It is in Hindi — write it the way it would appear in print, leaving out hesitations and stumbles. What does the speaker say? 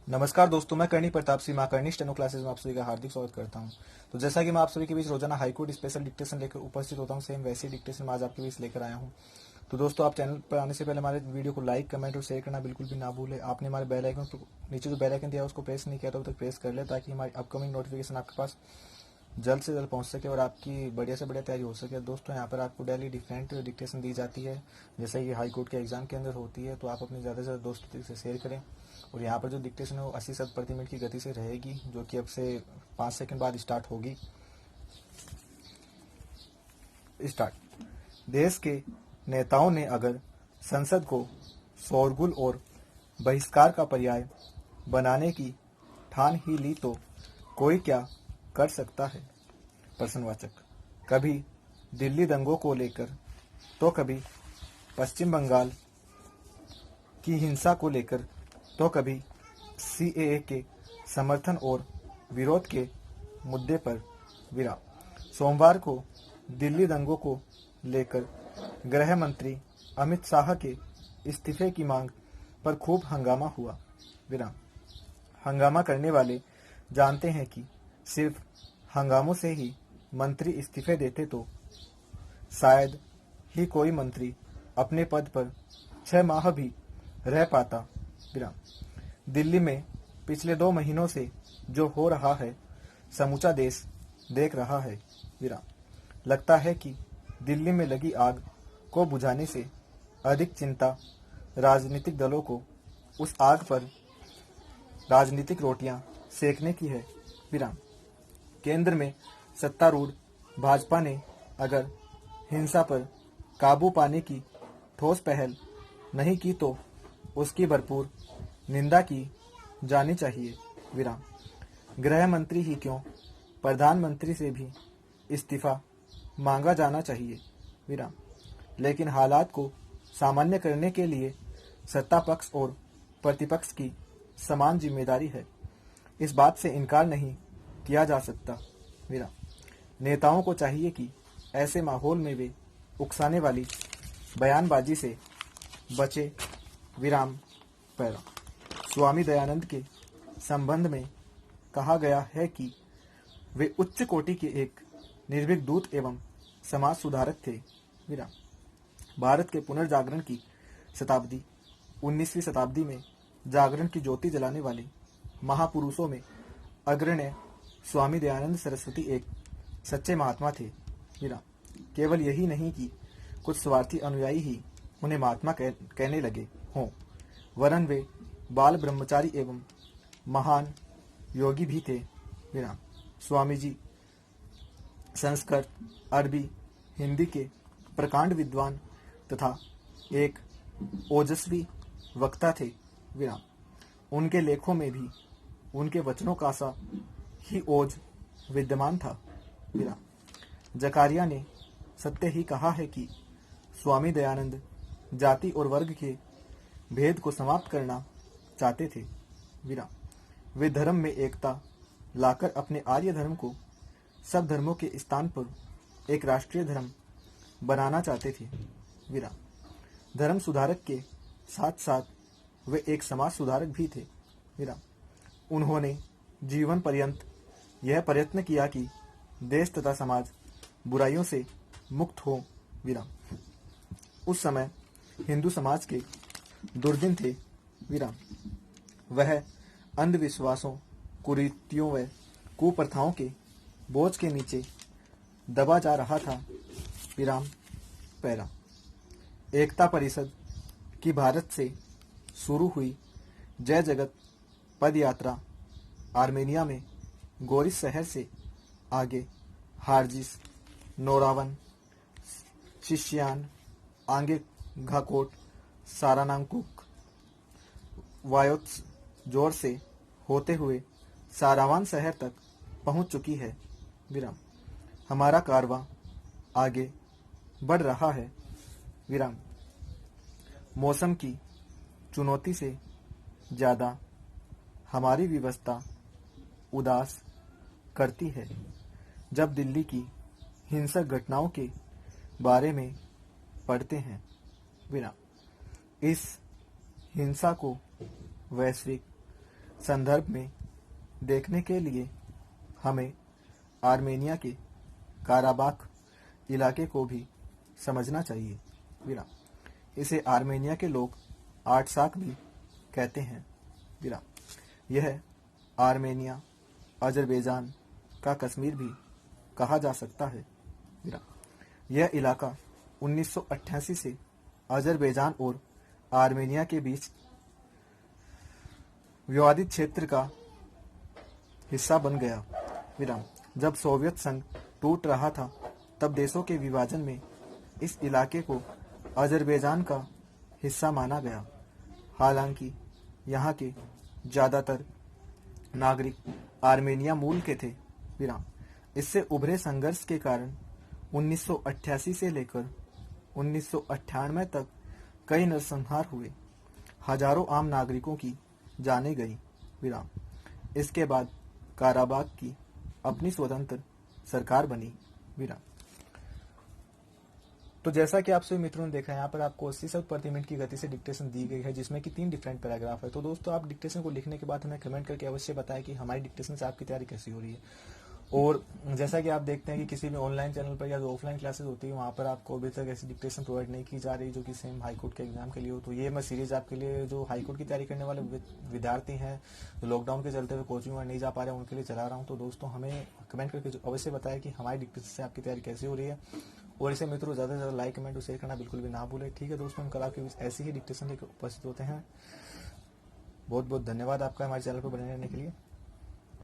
नमस्कार दोस्तों, मैं करणी प्रताप सिंह कर्णी स्टेनो क्लासेस में आप सभी का हार्दिक स्वागत करता हूं। तो जैसा कि मैं आप सभी के बीच रोजाना हाईकोर्ट स्पेशल डिक्टेशन लेकर उपस्थित होता हूं, सेम वैसे डिक्टेशन में आज आपके बीच लेकर आया हूं। तो दोस्तों, आप चैनल पर आने से पहले हमारे वीडियो को लाइक, कमेंट और शेयर करना बिल्कुल भी ना भूलें। आपने हमारे बेल आइकन को नीचे जो बेल आइकन दिया है उसको प्रेस नहीं किया तो तक प्रेस कर ले, ताकि हमारी अपकमिंग नोटिफिकेशन आपके पास जल्द से जल्द पहुंच सके और आपकी बढ़िया से बढ़िया तैयारी हो सके। दोस्तों, यहाँ पर आपको डेली डिफरेंट डिक्टेशन दी जाती है, जैसे कि हाई कोर्ट के एग्जाम के अंदर होती है। तो आप अपने ज़्यादा से ज़्यादा दोस्तों से शेयर करें। और यहाँ पर जो डिक्टेशन है वो 80 शब्द प्रति मिनट की गति से रहेगी, जो कि अब से 5 सेकंड बाद स्टार्ट होगी। स्टार्ट। देश के नेताओं ने अगर संसद को शोरगुल और बहिष्कार का पर्याय बनाने की ठान ही ली तो कोई क्या कर सकता है। प्रश्नवाचक। कभी दिल्ली दंगों को लेकर तो कभी पश्चिम बंगाल की हिंसा को लेकर तो कभी सीएए के समर्थन और विरोध के मुद्दे पर विराम। सोमवार को दिल्ली दंगों को लेकर गृह मंत्री अमित शाह के इस्तीफे की मांग पर खूब हंगामा हुआ। विराम। हंगामा करने वाले जानते हैं कि सिर्फ हंगामों से ही मंत्री इस्तीफे देते तो शायद ही कोई मंत्री अपने पद पर 6 माह भी रह पाता। विराम। दिल्ली में पिछले 2 महीनों से जो हो रहा है समूचा देश देख रहा है। विराम। लगता है कि दिल्ली में लगी आग को बुझाने से अधिक चिंता राजनीतिक दलों को उस आग पर राजनीतिक रोटियां सेकने की है। विराम। केंद्र में सत्तारूढ़ भाजपा ने अगर हिंसा पर काबू पाने की ठोस पहल नहीं की तो उसकी भरपूर निंदा की जानी चाहिए। विराम। गृह मंत्री ही क्यों, प्रधानमंत्री से भी इस्तीफा मांगा जाना चाहिए। विराम। लेकिन हालात को सामान्य करने के लिए सत्ता पक्ष और प्रतिपक्ष की समान जिम्मेदारी है, इस बात से इनकार नहीं किया जा सकता। विराम। नेताओं को चाहिए कि ऐसे माहौल में वे उकसाने वाली बयानबाजी से बचे। विराम। पैरा। स्वामी दयानंद के संबंध में कहा गया है कि वे उच्च कोटि के एक निर्भीक दूत एवं समाज सुधारक थे। विराम। भारत के पुनर्जागरण की शताब्दी 19वीं शताब्दी में जागरण की ज्योति जलाने वाले महापुरुषों में अग्रण्य स्वामी दयानंद सरस्वती एक सच्चे महात्मा थे। विराम। केवल यही नहीं कि कुछ स्वार्थी अनुयायी ही उन्हें महात्मा कहने लगे हों, वरन वे बाल ब्रह्मचारी एवं महान योगी भी थे। विराम। स्वामी जी संस्कृत, अरबी, हिंदी के प्रकांड विद्वान तथा एक ओजस्वी वक्ता थे। विराम। उनके लेखों में भी उनके वचनों का सा ही ओज विद्यमान था। विराम। जकारिया ने सत्य ही कहा है कि स्वामी दयानंद जाति और वर्ग के भेद को समाप्त करना चाहते थे। विराम। वे धर्म में एकता लाकर अपने आर्य धर्म को सब धर्मों के स्थान पर एक राष्ट्रीय धर्म बनाना चाहते थे। विराम। धर्म सुधारक के साथ साथ वे एक समाज सुधारक भी थे। विराम। उन्होंने जीवन पर्यंत यह प्रयत्न किया कि देश तथा समाज बुराइयों से मुक्त हो। विराम। उस समय हिंदू समाज के दुर्दिन थे। विराम। वह अंधविश्वासों, कुरीतियों व कुप्रथाओं के बोझ के नीचे दबा जा रहा था। विराम। पैरा। एकता परिषद की भारत से शुरू हुई जय जगत पद यात्रा आर्मेनिया में गोरिस शहर से आगे हारजिस, नोरावन, शिशियान, आगे घाकोट, सारानांकुक, वायोत्स जोर से होते हुए सारावान शहर तक पहुंच चुकी है। विराम। हमारा कारवां आगे बढ़ रहा है। विराम। मौसम की चुनौती से ज्यादा हमारी व्यवस्था उदास करती है। जब दिल्ली की हिंसक घटनाओं के बारे में पढ़ते हैं। विराम। इस हिंसा को वैश्विक संदर्भ में देखने के लिए हमें आर्मेनिया के काराबाख इलाके को भी समझना चाहिए। विराम। इसे आर्मेनिया के लोग आर्टसाक भी कहते हैं। विराम। यह आर्मेनिया, अजरबैजान का कश्मीर भी कहा जा सकता है। विराम। यह इलाका 1988 से अजरबैजान और आर्मेनिया के बीच विवादित क्षेत्र का हिस्सा बन गया। विराम। जब सोवियत संघ टूट रहा था तब देशों के विभाजन में इस इलाके को अजरबैजान का हिस्सा माना गया। हालांकि यहाँ के ज़्यादातर नागरिक आर्मेनिया मूल के थे। विराम। इससे उभरे संघर्ष के कारण 1988 से लेकर 1998 तक कई नरसंहार हुए। हजारों आम नागरिकों की जानें गई। विराम। इसके बाद काराबाख की अपनी स्वतंत्र सरकार बनी। विराम। तो जैसा कि आप सभी मित्रों ने देखा, यहाँ पर आपको 80 शब्द प्रति मिनट की गति से डिक्टेशन दी गई है, जिसमें कि 3 डिफरेंट पैराग्राफ है। तो दोस्तों, आप डिक्टेशन को लिखने के बाद हमें कमेंट करके अवश्य बताएं कि हमारी डिक्टेशन से आपकी तैयारी कैसी हो रही है। और जैसा कि आप देखते हैं कि किसी भी ऑनलाइन चैनल पर या जो ऑफलाइन क्लासेस होती है वहाँ पर आपको अभी तक ऐसी डिक्टेशन प्रोवाइड नहीं की जा रही जो कि सेम हाईकोर्ट के एग्जाम के लिए हो। तो ये मैं सीरीज आपके लिए जो हाईकोर्ट की तैयारी करने वाले विद्यार्थी हैं, जो लॉकडाउन के चलते हुए कोचिंग में नहीं जा पा रहे हैं, उनके लिए चला रहा हूँ। तो दोस्तों, हमें कमेंट करके अवश्य बताएं कि हमारी डिक्टेशन से आपकी तैयारी कैसी हो रही है। और इसे मित्रों ज़्यादा से ज़्यादा लाइक, कमेंट और शेयर करना बिल्कुल भी ना भूलें। ठीक है दोस्तों, हम कल आपके ऐसी ही डिक्टेशन लेकर उपस्थित होते हैं। बहुत बहुत धन्यवाद आपका हमारे चैनल पर बने रहने के लिए।